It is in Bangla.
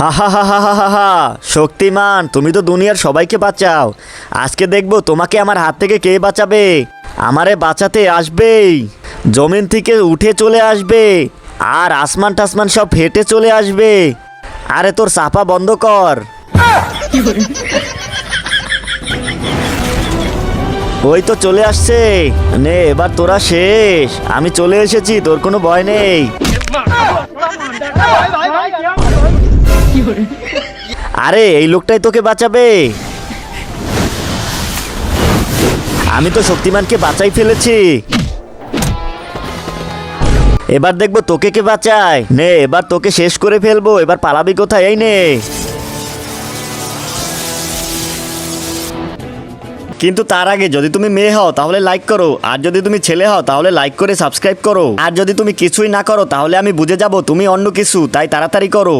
হা হা হা হা হা হা হা। শক্তিমান, তুমি তো দুনিয়ার সবাইকে বাঁচাও। আজকে দেখবো তোমাকে আমার হাত থেকে কে বাঁচাবে। আমারে বাঁচাতে আসবেই, জমিন থেকে উঠে চলে আসবে, আর আসমান টাসমান সব ফেটে চলে আসবে। আরে তোর চাপা বন্ধ কর। ওই তো চলে আসছে। নে এবার তোরা শেষ, আমি চলে এসেছি, তোর কোনো ভয় নেই। আরে এই লোকটাই তোকে বাঁচাবে। আমি তো শক্তিমানকে বাঁচাই ফেলেছি, এবার দেখবো তোকে কে বাঁচায়। নে এবার তোকে শেষ করে ফেলবো, এবার পালাবি কোথায়, এই নে। কিন্তু তার আগে যদি তুমি মেয়ে হও তাহলে লাইক করো, আর যদি তুমি ছেলে হও তাহলে লাইক করে সাবস্ক্রাইব করো, আর যদি তুমি কিছুই না করো তাহলে আমি বুঝে যাব তুমি অন্য কিছু, তাই তাড়াতাড়ি করো।